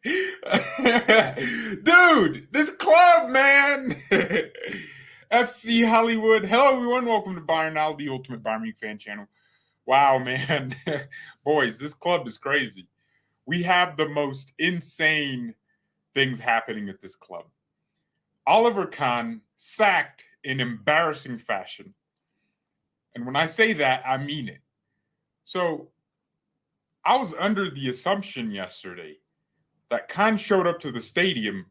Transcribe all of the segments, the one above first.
Dude, this club, man. FC Hollywood. Hello, everyone. Welcome to BayernNow, the ultimate Bayern Munich fan channel. Wow, man. Boys, this club is crazy. We have the most insane things happening at this club. Oliver Kahn sacked in embarrassing fashion. And when I say that, I mean it. So, I was under the assumption yesterday that Kahn showed up to the stadium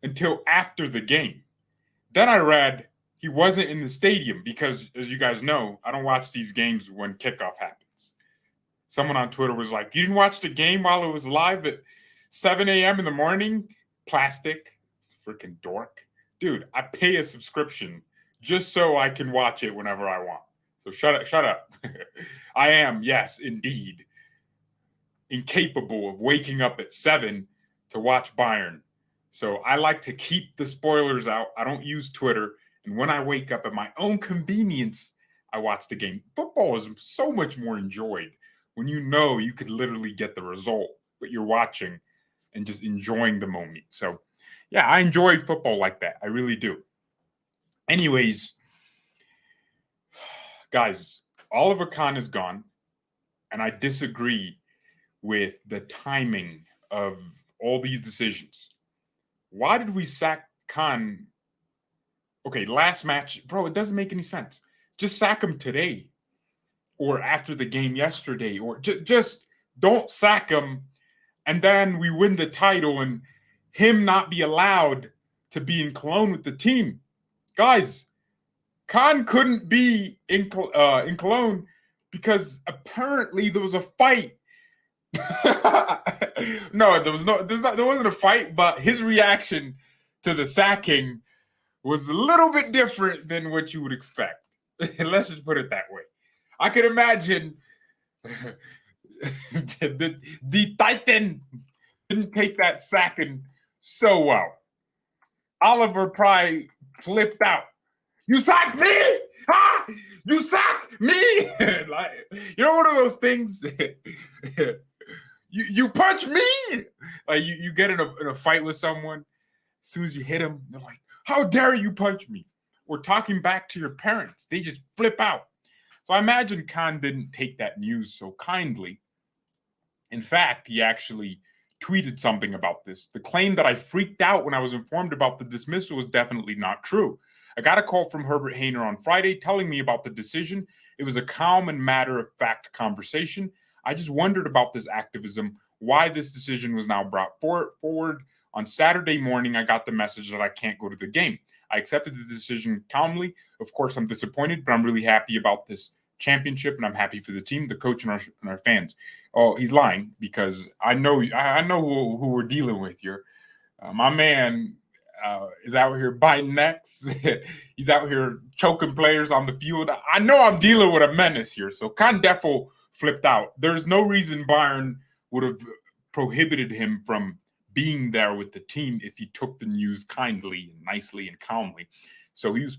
until after the game. Then I read he wasn't in the stadium because, as you guys know, I don't watch these games when kickoff happens. Someone on Twitter was like, "You didn't watch the game while it was live at 7 a.m. in the morning?" Plastic. Freaking dork. Dude, I pay a subscription just so I can watch it whenever I want. So shut up. I am, yes, indeed, incapable of waking up at 7 to watch Bayern. So I like to keep the spoilers out. I don't use Twitter. And when I wake up at my own convenience, I watch the game. Football is so much more enjoyed when you know you could literally get the result, but you're watching and just enjoying the moment. So, yeah, I enjoy football like that. I really do. Anyways, guys, Oliver Kahn is gone, and I disagree with the timing of all these decisions. Why did we sack Kahn? Okay, last match, bro, it doesn't make any sense. Just sack him today or after the game yesterday, or just don't sack him, and then we win the title and him not be allowed to be in Cologne with the team. Guys, Kahn couldn't be in Cologne because apparently there was a fight. No, there wasn't a fight, but his reaction to the sacking was a little bit different than what you would expect. Let's just put it that way. I could imagine the Titan didn't take that sacking so well. Oliver probably flipped out. "You sacked me? Huh? You sacked me?" Like, you know, one of those things. You punch me? Like you get in a fight with someone, as soon as you hit them, they're like, "How dare you punch me?" Or talking back to your parents, they just flip out. So I imagine Kahn didn't take that news so kindly. In fact, he actually tweeted something about this. The claim that I freaked out when I was informed about the dismissal was definitely not true. I got a call from Herbert Hainer on Friday telling me about the decision. It was a calm and matter-of-fact conversation. I just wondered about this activism, why this decision was now brought forward. On Saturday morning, I got the message that I can't go to the game. I accepted the decision calmly. Of course, I'm disappointed, but I'm really happy about this championship, and I'm happy for the team, the coach, and our fans. Oh, he's lying because I know who we're dealing with here. My man is out here biting necks. He's out here choking players on the field. I know I'm dealing with a menace here. So Kahn defo flipped out. There's no reason Bayern would have prohibited him from being there with the team if he took the news kindly and nicely and calmly. So he was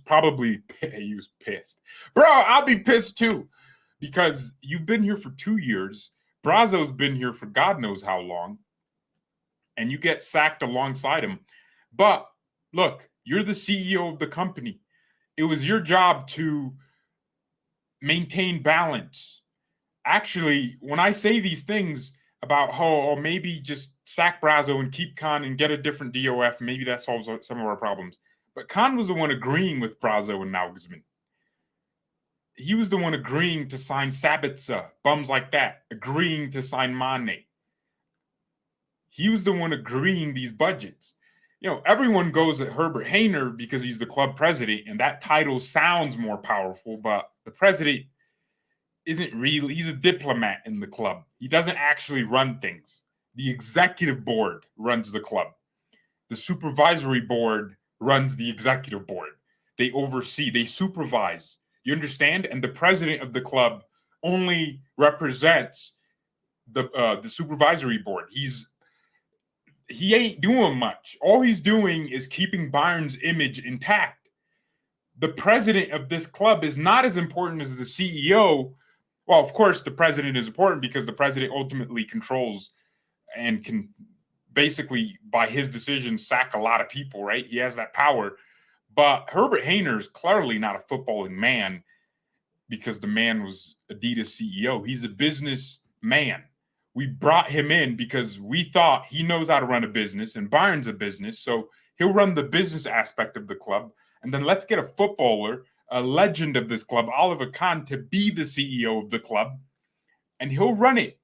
pissed. Bro, I'll be pissed too, because you've been here for 2 years. Brazo's been here for God knows how long, and you get sacked alongside him. But look, you're the CEO of the company. It was your job to maintain balance. Actually, when I say these things about, maybe just sack Brazo and keep Kahn and get a different DOF, maybe that solves some of our problems. But Kahn was the one agreeing with Brazo and Nagelsmann. He was the one agreeing to sign Sabitzer, bums like that, agreeing to sign Mane. He was the one agreeing these budgets. You know, everyone goes at Herbert Hainer because he's the club president, and that title sounds more powerful, but the president isn't really, he's a diplomat in the club. He doesn't actually run things. The executive board runs the club. The supervisory board runs the executive board. They oversee, they supervise. You understand? And the president of the club only represents the supervisory board. He ain't doing much. All he's doing is keeping Bayern's image intact. The president of this club is not as important as the CEO. Well, of course, the president is important because the president ultimately controls and can basically, by his decision, sack a lot of people, right? He has that power. But Herbert Hainer is clearly not a footballing man because the man was Adidas CEO. He's a business man. We brought him in because we thought he knows how to run a business, and Bayern's a business, so he'll run the business aspect of the club. And then let's get a footballer, a legend of this club, Oliver Kahn, to be the CEO of the club, and he'll run it.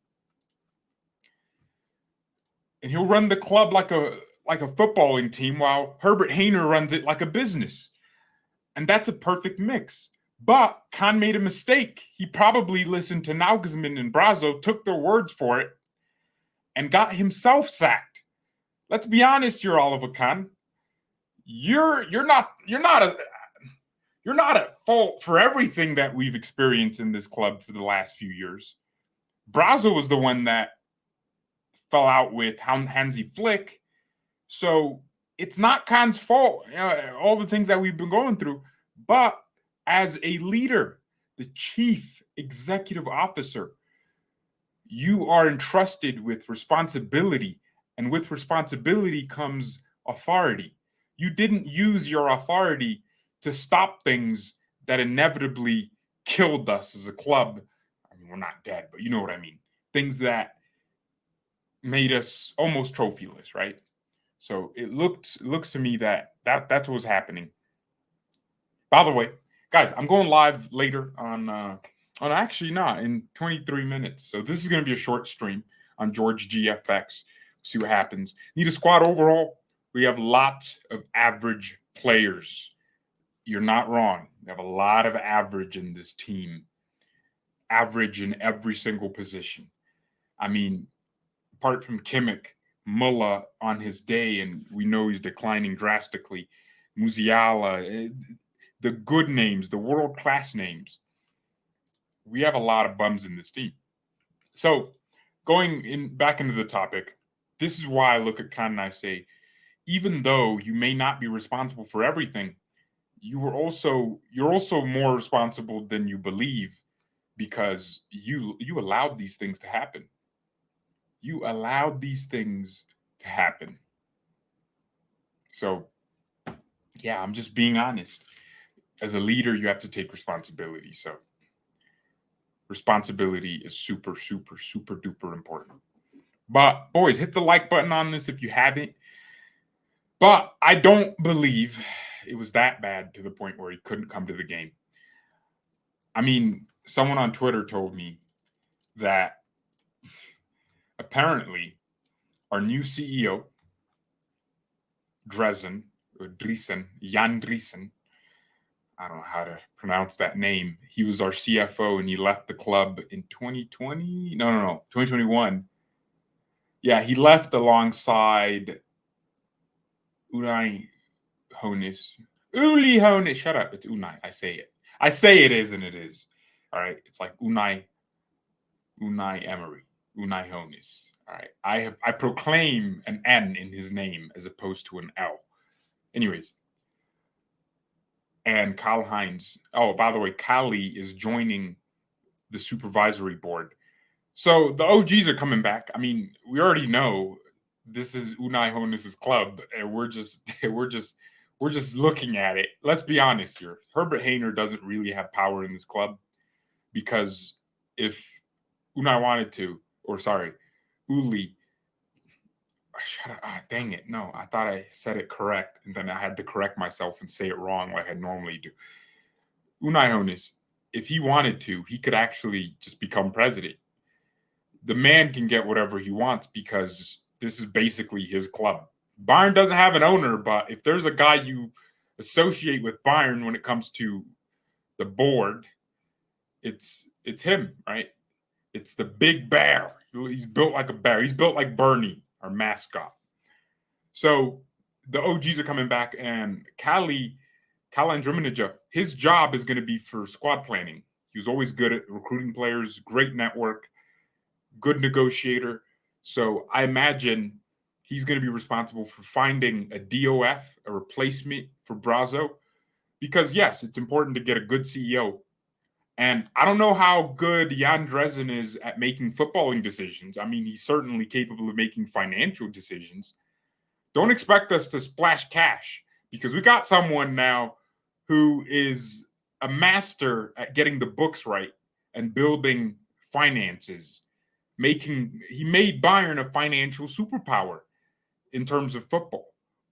And he'll run the club like a footballing team while Herbert Hainer runs it like a business. And that's a perfect mix. But Kahn made a mistake. He probably listened to Nagelsmann and Brazo, took their words for it, and got himself sacked. Let's be honest here, Oliver Kahn. You're not at fault for everything that we've experienced in this club for the last few years. Brazo was the one that fell out with Hansi Flick. So it's not Kahn's fault, all the things that we've been going through. But as a leader, the chief executive officer, you are entrusted with responsibility. And with responsibility comes authority. You didn't use your authority to stop things that inevitably killed us as a club. I mean, we're not dead, but you know what I mean. Things that made us almost trophyless, right? So it looks to me that's what was happening. By the way, guys, I'm going live later on actually not in 23 minutes. So this is going to be a short stream on George GFX. See what happens. Need a squad overall? We have lots of average players. You're not wrong. We have a lot of average in this team. Average in every single position. I mean, apart from Kimmich, Muller on his day, and we know he's declining drastically. Musiala, the good names, the world-class names. We have a lot of bums in this team. So going back into the topic, this is why I look at Kahn and I say, even though you may not be responsible for everything, you're also more responsible than you believe because you allowed these things to happen. You allowed these things to happen. So, yeah, I'm just being honest. As a leader, you have to take responsibility. So, responsibility is super, super, super duper important. But, boys, hit the like button on this if you haven't. But I don't believe it was that bad to the point where he couldn't come to the game. I mean, someone on Twitter told me that apparently our new CEO, Jan Driessen, I don't know how to pronounce that name. He was our CFO and he left the club in 2020. No, 2021. Yeah, he left alongside Unai Hoeneß. Uli Hoeneß. Shut up. It's Unai. I say it. I say it is and it is. All right. It's like Unai Emery. Unai Hoeneß. All right. I proclaim an N in his name as opposed to an L. Anyways. And Karl-Heinz. Oh, by the way, Kali is joining the supervisory board. So the OGs are coming back. I mean, we already know this is Unai Hoeneß's club, and we're just looking at it. Let's be honest here. Herbert Hainer doesn't really have power in this club because if Unai wanted to, Uli. Shut up. Dang it. No, I thought I said it correct, and then I had to correct myself and say it wrong like I normally do. Unai Hoeneß, if he wanted to, he could actually just become president. The man can get whatever he wants because this is basically his club. Bayern doesn't have an owner, but if there's a guy you associate with Bayern when it comes to the board, it's him, right? It's the big bear. He's built like a bear. He's built like Bernie, our mascot. So the OGs are coming back, and Karl-Heinz Rummenigge, his job is going to be for squad planning. He was always good at recruiting players, great network, good negotiator. So I imagine he's going to be responsible for finding a DOF, a replacement for Brazo, because yes, it's important to get a good CEO And I don't know how good Jan Dresen is at making footballing decisions. I mean, he's certainly capable of making financial decisions. Don't expect us to splash cash because we got someone now who is a master at getting the books right and building finances. He made Bayern a financial superpower in terms of football.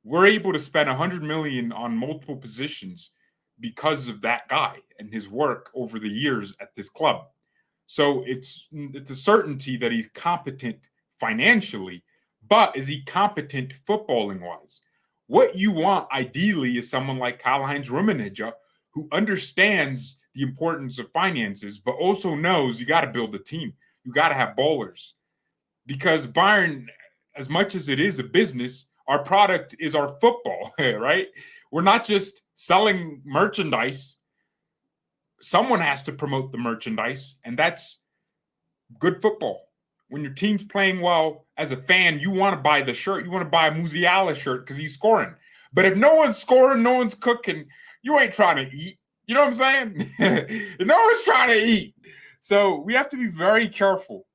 We're able to spend 100 million on multiple positions because of that guy and his work over the years at this club. So it's a certainty that he's competent financially, but is he competent footballing wise? What you want ideally is someone like Karl-Heinz Rummenigge who understands the importance of finances, but also knows you got to build a team. You got to have ballers. Because Bayern, as much as it is a business, our product is our football, right? We're not just selling merchandise. Someone has to promote the merchandise, and that's good football. When your team's playing well, as a fan, you want to buy the shirt. You want to buy a Musiala shirt because he's scoring. But if no one's scoring, no one's cooking, you ain't trying to eat. You know what I'm saying? No one's trying to eat. So we have to be very careful.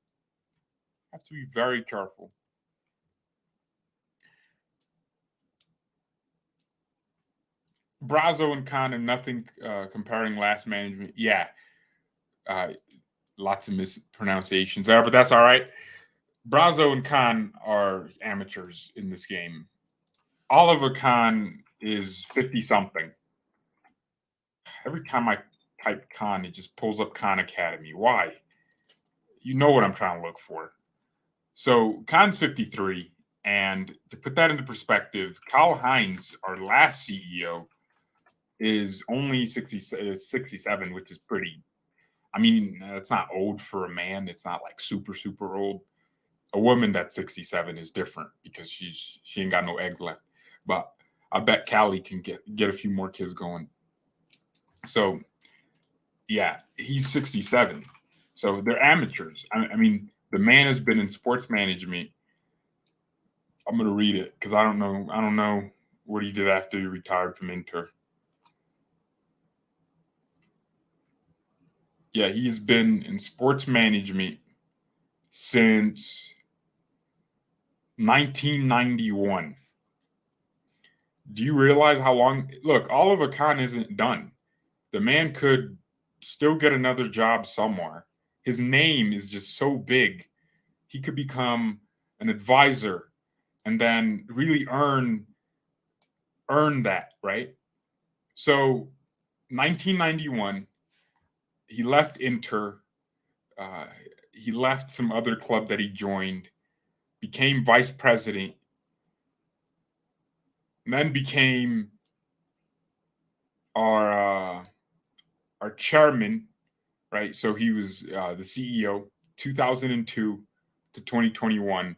Brazo and Kahn and nothing comparing last management. Yeah. Lots of mispronunciations there, but that's all right. Brazo and Kahn are amateurs in this game. Oliver Kahn is 50-something. Every time I type Kahn, it just pulls up Khan Academy. Why? You know what I'm trying to look for. So Kahn's 53, and to put that into perspective, Karl-Heinz, our last CEO, is only 67, which is pretty. I mean, it's not old for a man. It's not like super, super old. A woman that's 67 is different because she ain't got no eggs left. But I bet Callie can get a few more kids going. So, yeah, he's 67. So they're amateurs. I mean, the man has been in sports management. I'm gonna read it because I don't know what he did after he retired from Inter. Yeah, he's been in sports management since 1991. Do you realize how long? Look, Oliver Kahn isn't done. The man could still get another job somewhere. His name is just so big. He could become an advisor and then really earn that, right? So 1991, he left Inter. He left some other club that he joined, became vice president, and then became our chairman, right? So he was the CEO 2002 to 2021.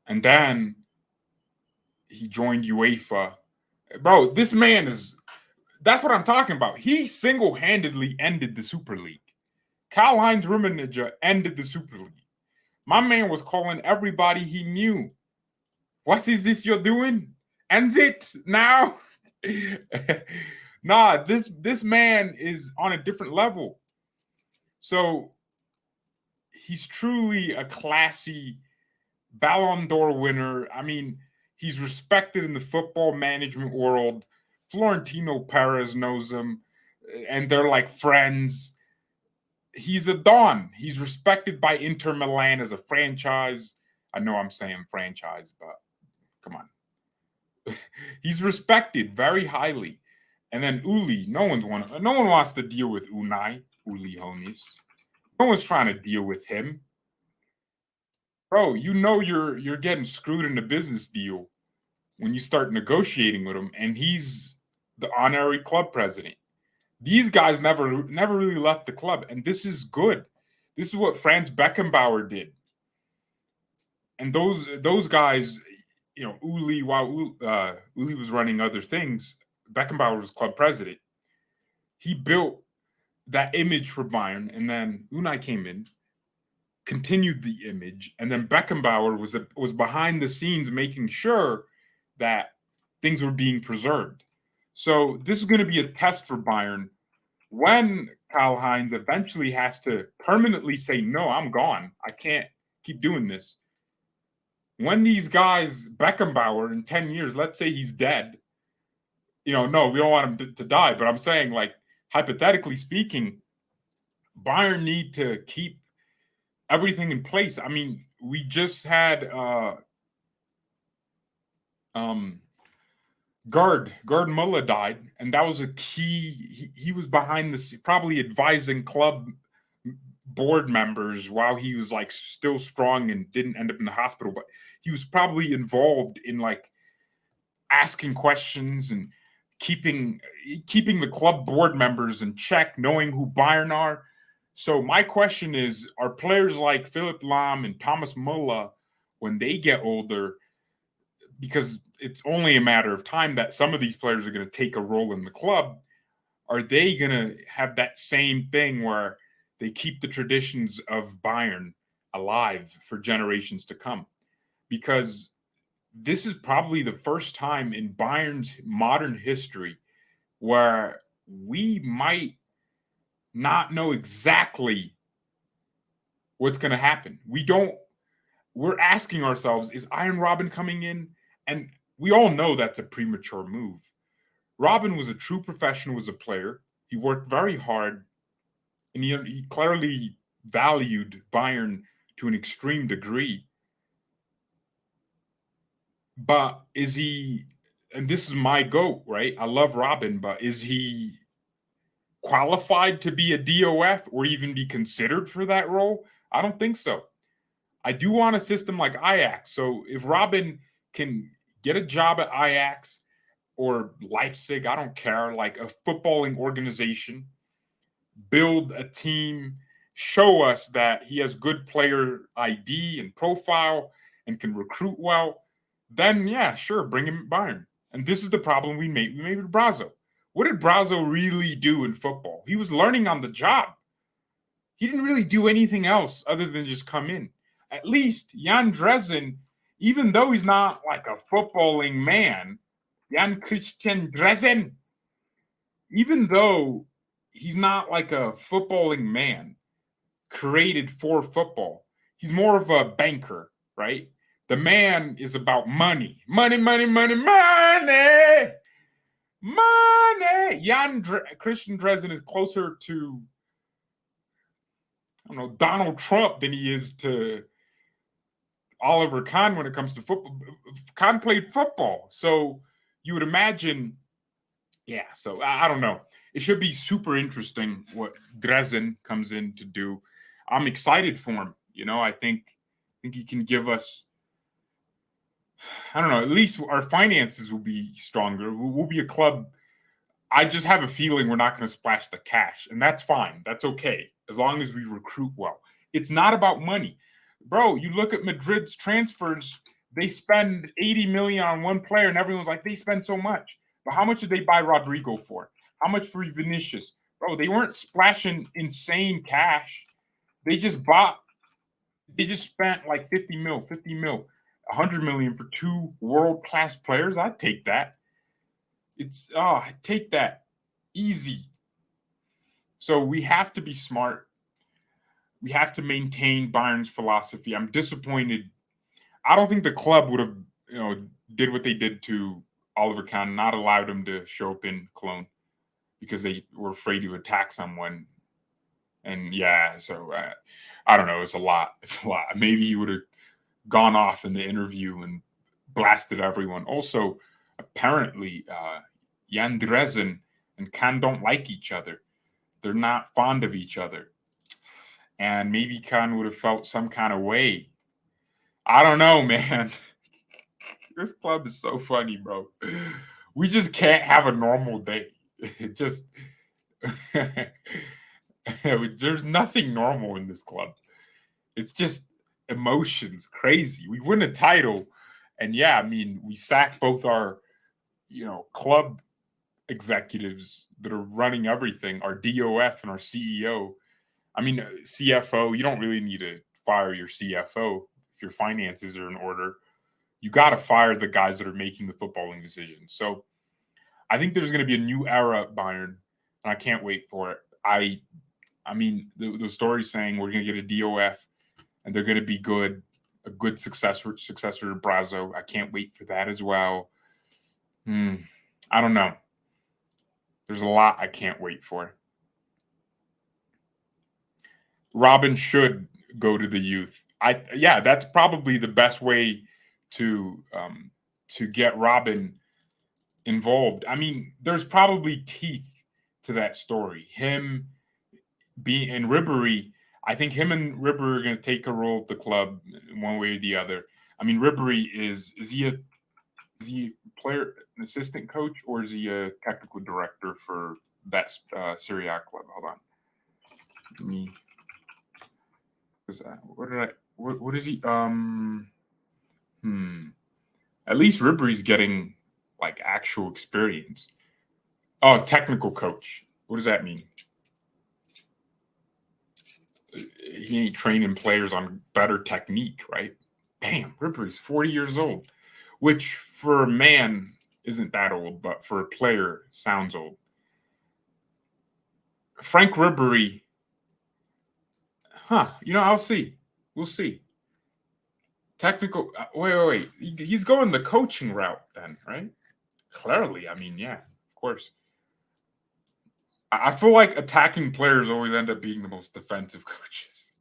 And then he joined UEFA. Bro, this man that's what I'm talking about. He single-handedly ended the Super League. Karl-Heinz Rummenigge ended the Super League. My man was calling everybody he knew. What is this you're doing? Ends it now? Nah, this man is on a different level. So he's truly a classy Ballon d'Or winner. I mean, he's respected in the football management world. Florentino Perez knows him, and they're like friends. He's a Don. He's respected by Inter Milan as a franchise. I know I'm saying franchise, but come on. He's respected very highly. And then Uli, no one wants to deal with Uli Hoeneß. No one's trying to deal with him. Bro, you know you're getting screwed in the business deal when you start negotiating with him, and he's the honorary club president. These guys never really left the club, and this is good. This is what Franz Beckenbauer did. And those guys, you know, Uli, while Uli was running other things, Beckenbauer was club president. He built that image for Bayern, and then Unai came in, continued the image, and then Beckenbauer was behind the scenes making sure that things were being preserved. So this is going to be a test for Bayern when Karl-Heinz eventually has to permanently say, no, I'm gone. I can't keep doing this. When these guys, Beckenbauer, in 10 years, let's say he's dead. No, we don't want him to die. But I'm saying, like, hypothetically speaking, Bayern need to keep everything in place. I mean, we just had Gerd Muller died, and that was a key. He was behind the probably advising club board members while he was like still strong and didn't end up in the hospital, but he was probably involved in like asking questions and keeping the club board members in check, knowing who Bayern are. So my question is, are players like Philipp Lahm and Thomas Müller, when they get older, because it's only a matter of time that some of these players are going to take a role in the club, are they going to have that same thing where they keep the traditions of Bayern alive for generations to come? Because this is probably the first time in Bayern's modern history where we might not know exactly what's going to happen. We're asking ourselves, is Iron Robin coming in? And we all know that's a premature move. Robin was a true professional as a player. He worked very hard, and he clearly valued Bayern to an extreme degree. But is he, and this is my GOAT, right? I love Robin, but is he qualified to be a DOF or even be considered for that role? I don't think so. I do want a system like Ajax. So if Robin can get a job at Ajax or Leipzig, I don't care, like a footballing organization, build a team, show us that he has good player ID and profile and can recruit well, then yeah, sure, bring him Bayern. And this is the problem we made with Brazo. What did Brazo really do in football? He was learning on the job. He didn't really do anything else other than just come in. At least Jan Dresen, even though he's not like a footballing man, Jan Christian Dresen, even though he's not like a footballing man created for football, he's more of a banker, right? The man is about money. Money, money, money, money! Money! Christian Dresen is closer to, I don't know, Donald Trump than he is to Oliver Kahn when it comes to football. Kahn played football. So you would imagine, yeah, so I don't know. It should be super interesting what Dresen comes in to do. I'm excited for him. I think he can give us, I don't know, at least our finances will be stronger. We'll be a club. I just have a feeling we're not going to splash the cash, and that's fine. That's okay, as long as we recruit well. It's not about money. Bro, you look at Madrid's transfers, they spend 80 million on one player, and everyone's like, they spend so much. But how much did they buy Rodrigo for? How much for Vinicius? Bro, they weren't splashing insane cash. They just spent like 50 mil, 100 million for two world-class players. I'd take that. I'd take that easy. So we have to be smart. We have to maintain Bayern's philosophy. I'm disappointed. I don't think the club would have, did what they did to Oliver Kahn, not allowed him to show up in Cologne because they were afraid to attack someone. And yeah, so I don't know. It's a lot. Maybe he would have gone off in the interview and blasted everyone. Also, apparently, Jan Dresen and Kahn don't like each other. They're not fond of each other. And maybe Kahn would have felt some kind of way. I don't know, man. This club is so funny, bro. We just can't have a normal day. It just there's nothing normal in this club. It's just emotions, crazy. We win a title, and yeah, I mean, we sack both our, club executives that are running everything, our DOF and our CEO. I mean, CFO, you don't really need to fire your CFO if your finances are in order. You got to fire the guys that are making the footballing decisions. So I think there's going to be a new era at Bayern, and I can't wait for it. I mean, the story's saying we're going to get a DOF and they're going to be good, a good successor to Brazo. I can't wait for that as well. I don't know. There's a lot I can't wait for. Robin should go to the youth. Yeah, that's probably the best way to get Robin involved. I mean, there's probably teeth to that story. Him being in Ribery, I think him and Ribery are going to take a role at the club one way or the other. I mean, Ribery is he a player, an assistant coach, or is he a technical director for that Serie A club? Hold on, let me. What is he? At least Ribery's getting like actual experience. Oh, technical coach. What does that mean? He ain't training players on better technique, right? Damn, Ribery's 40 years old, which for a man isn't that old, but for a player sounds old. Frank Ribery, I'll see. We'll see. Technical, wait. He's going the coaching route then, right? Clearly, I mean, yeah, of course. I feel like attacking players always end up being the most defensive coaches.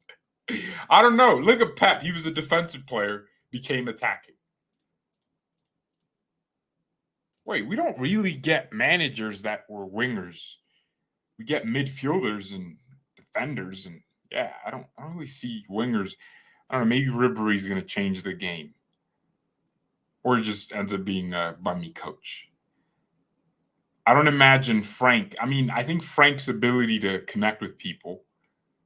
I don't know. Look at Pep. He was a defensive player, became attacking. Wait, we don't really get managers that were wingers. We get midfielders and defenders, and yeah, I don't really see wingers. I don't know. Maybe Ribery's going to change the game, or just ends up being a bummy coach. I don't imagine Frank. I mean, I think Frank's ability to connect with people,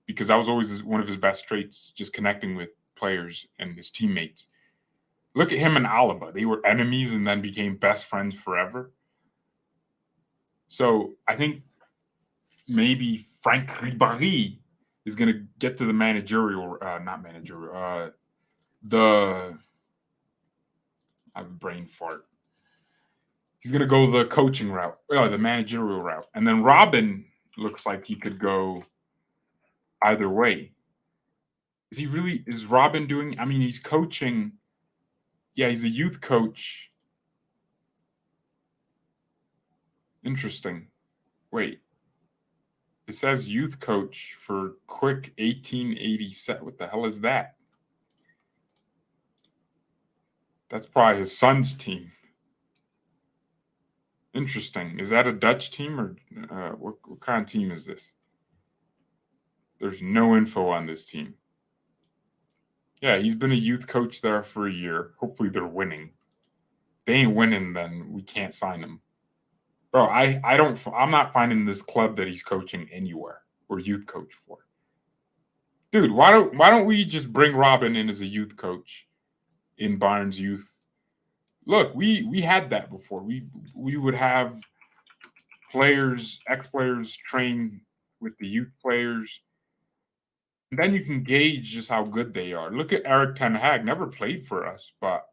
because that was always one of his best traits, just connecting with players and his teammates. Look at him and Alaba. They were enemies and then became best friends forever. So I think maybe Frank Ribéry is going to get to the managerial, not managerial, I have a brain fart. He's going to go the coaching route, the managerial route. And then Robin looks like he could go either way. Is Robin doing, I mean, he's coaching. Yeah, he's a youth coach. Interesting. Wait. It says youth coach for Quick 1887. What the hell is that? That's probably his son's team. Interesting. Is that a Dutch team, or what kind of team is this? There's no info on this team. Yeah, he's been a youth coach there for a year. Hopefully they're winning. If they ain't winning, then we can't sign him. Bro, I'm not finding this club that he's coaching anywhere or youth coach for. Dude, why don't we just bring Robin in as a youth coach in Bayern's youth? Look, we had that before. We would have ex-players train with the youth players. And then you can gauge just how good they are. Look at Erik ten Hag. Never played for us, but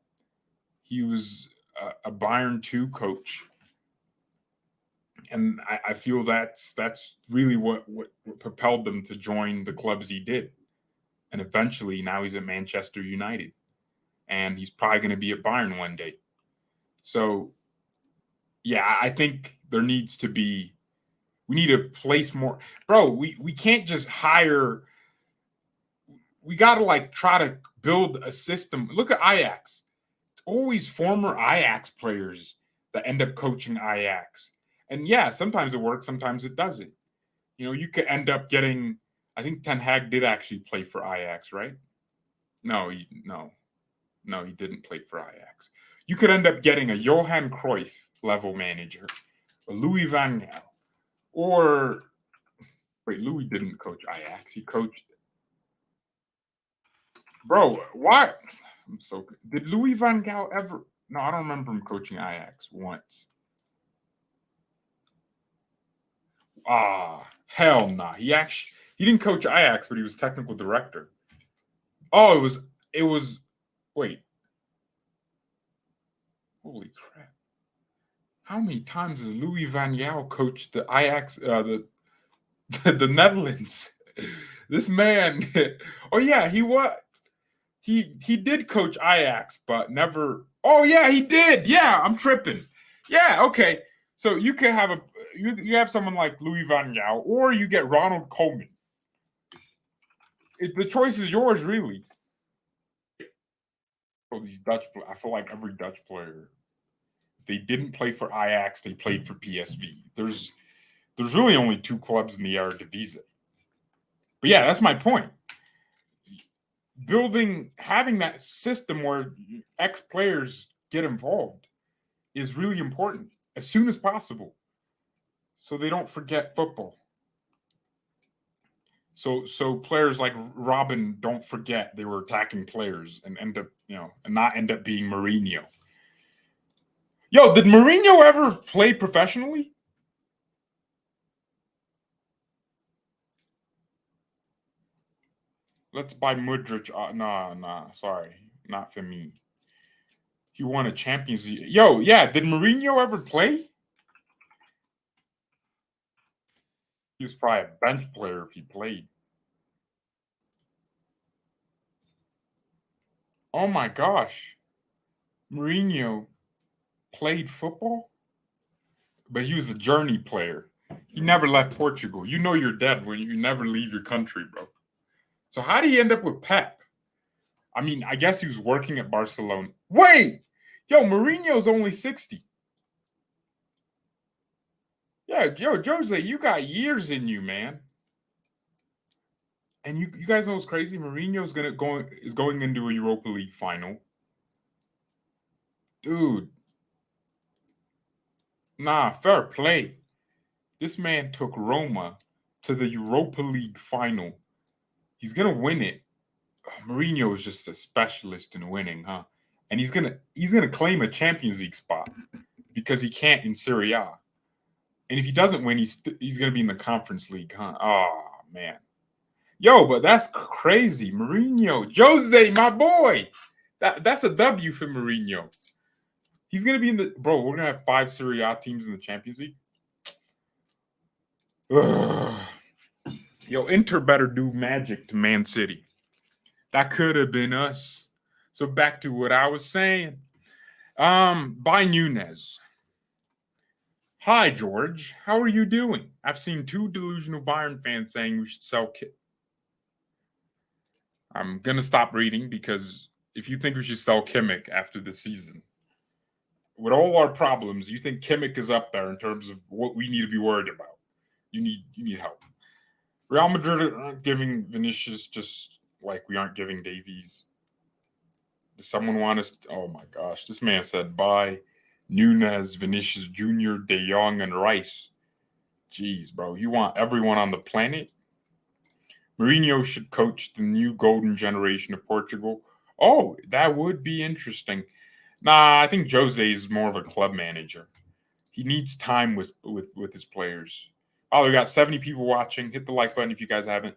he was a Bayern 2 coach. And I feel that's really what propelled them to join the clubs he did. And eventually now he's at Manchester United. And he's probably going to be at Bayern one day. So, yeah, I think there needs to be – we need to place more – bro, we can't just hire – we got to, try to build a system. Look at Ajax. It's always former Ajax players that end up coaching Ajax. And, yeah, sometimes it works, sometimes it doesn't. You could end up getting – I think Ten Hag did actually play for Ajax, right? No, he didn't play for Ajax. You could end up getting a Johan Cruyff level manager, a Louis van Gaal, or wait, Louis didn't coach Ajax. He coached. Bro, why? I'm so good. Did Louis van Gaal ever? No, I don't remember him coaching Ajax once. Hell nah. He didn't coach Ajax, but he was technical director. Oh, it was. Wait. Holy crap. How many times has Louis van Gaal coached the Ajax, the The Netherlands. This man. Oh yeah, he did coach Ajax, but never. Oh yeah, he did. Yeah, I'm tripping. Yeah, okay. So you could have you have someone like Louis van Gaal, or you get Ronald Koeman. The choice is yours, really. Oh, these Dutch. I feel like every Dutch player, they didn't play for Ajax, they played for PSV. There's really only two clubs in the Eredivisie. But yeah, that's my point. Having that system where ex players get involved is really important as soon as possible, so they don't forget football. So players like Robin don't forget they were attacking players and end up and not end up being Mourinho. Yo, did Mourinho ever play professionally? Let's buy Mudrich. Nah, sorry, not for me. He won a Champions League. Yo, yeah, did Mourinho ever play? He was probably a bench player if he played. Oh my gosh. Mourinho played football? But he was a journey player. He never left Portugal. You know you're dead when you never leave your country, bro. So how did he end up with Pep? I mean, I guess he was working at Barcelona. Wait! Yo, Mourinho's only 60. Yeah, yo, Jose, you got years in you, man. And you guys know what's crazy? Mourinho's is going into a Europa League final. Dude. Nah, fair play. This man took Roma to the Europa League final. He's gonna win it. Mourinho is just a specialist in winning, huh? And he's gonna claim a Champions League spot because he can't in Serie A. And if he doesn't win, he's gonna be in the Conference League, huh? Oh man, yo, but that's crazy, Mourinho, Jose, my boy. That's a W for Mourinho. He's gonna be in the We're gonna have 5 Serie A teams in the Champions League. Ugh. Yo, Inter better do magic to Man City. That could have been us. So back to what I was saying. Bayern Nunez. Hi, George. How are you doing? I've seen 2 delusional Bayern fans saying we should sell I'm going to stop reading because if you think we should sell Kimmich after the season, with all our problems, you think Kimmich is up there in terms of what we need to be worried about. You need help. Real Madrid aren't giving Vinicius just like we aren't giving Davies. Does someone want us? Oh my gosh, this man said bye. Nunez, Vinicius Jr., De Jong, and Rice. Jeez, bro, you want everyone on the planet? Mourinho should coach the new golden generation of Portugal. Oh, that would be interesting. Nah, I think Jose is more of a club manager. He needs time with his players. Oh, we got 70 people watching. Hit the like button if you guys haven't.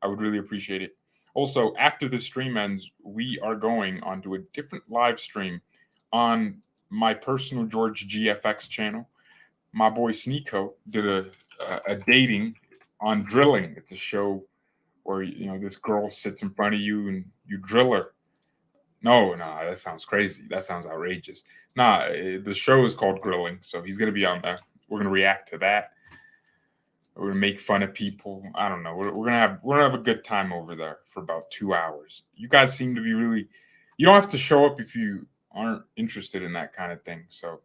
I would really appreciate it. Also, after the stream ends, we are going onto a different live stream on my personal George GFX channel. My boy Sneeko did a dating on drilling. It's a show where this girl sits in front of you and you drill her. No, that sounds crazy. That sounds outrageous. The show is called Grilling, so he's gonna be on there. We're gonna react to that. We're gonna make fun of people. I don't know. We're gonna have a good time over there for about 2 hours. You guys seem to be really. You don't have to show up if you aren't interested in that kind of thing. So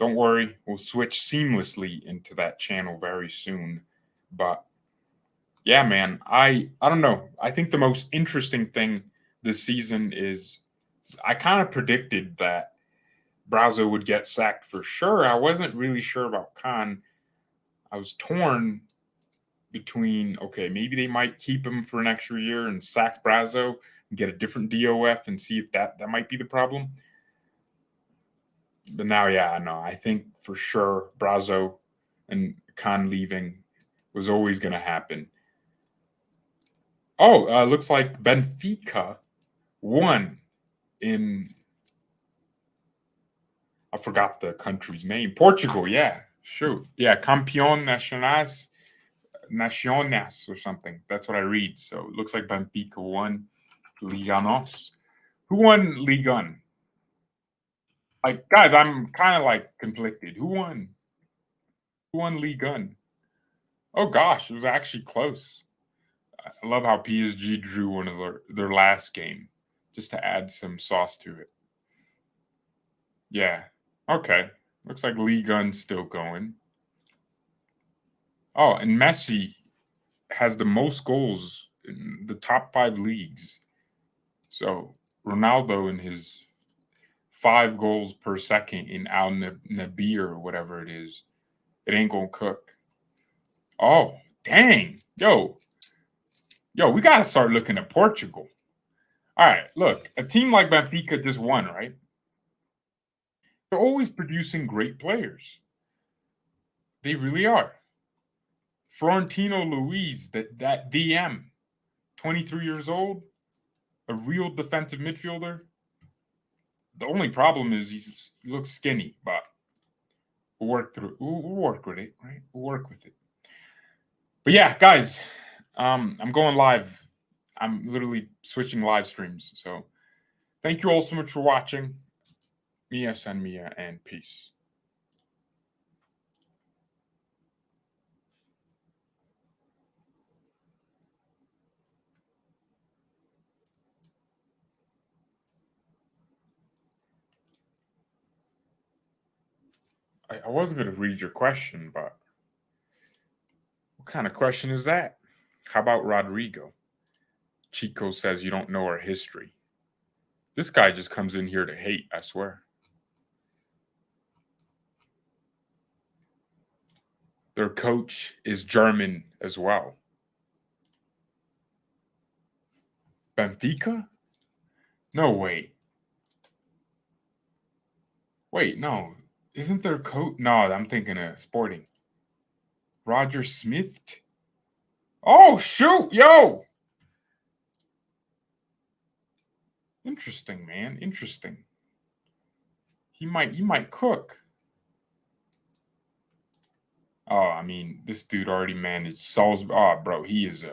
don't worry. We'll switch seamlessly into that channel very soon. But yeah, man, I don't know. I think the most interesting thing this season is I kind of predicted that Brazo would get sacked for sure. I wasn't really sure about Kahn. I was torn between, okay, maybe they might keep him for an extra year and sack Brazo and get a different DOF and see if that might be the problem. But now, yeah, no, I think for sure Brazo and Kahn leaving was always going to happen. Oh, looks like Benfica won in, I forgot the country's name. Portugal, yeah. Shoot. Yeah, Campeón Nacionais. Naciones or something. That's what I read. So it looks like Benfica won Liganos. Who won Ligue 1? Like, guys, I'm kind of like conflicted. Who won? Who won Ligue 1? Oh gosh, it was actually close. I love how PSG drew one of their last game just to add some sauce to it. Yeah. Okay. Looks like Ligue 1's still going. Oh, and Messi has the most goals in the top 5 leagues. So Ronaldo in his 5 goals per second in Al Nabir or whatever it is, it ain't gonna cook. Oh, dang. Yo, we gotta start looking at Portugal. All right, look, a team like Benfica just won, right? They're always producing great players. They really are. Florentino Luis, that DM, 23 years old, a real defensive midfielder. The only problem is he looks skinny, but we'll work through. We'll work with it, right? We'll work with it. But yeah, guys, I'm going live. I'm literally switching live streams. So thank you all so much for watching. Mia San Mia and peace. I wasn't going to read your question, but what kind of question is that? How about Rodrigo? Chico says you don't know our history. This guy just comes in here to hate, I swear. Their coach is German as well. Benfica? No, wait. Wait, no. Isn't their coach? No, I'm thinking of Sporting. Roger Smith? Oh, shoot, yo! Interesting, man. Interesting. He might cook. Oh, I mean, this dude already managed Salzburg. Oh, bro, he's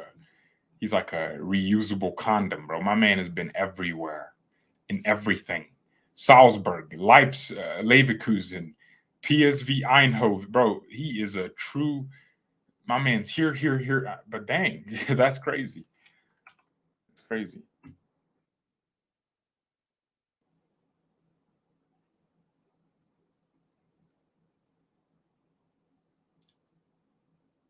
like a reusable condom, bro. My man has been everywhere, in everything. Salzburg, Leipzig, Leverkusen, PSV Eindhoven, bro. He is a true. My man's here. But dang, that's crazy. It's crazy.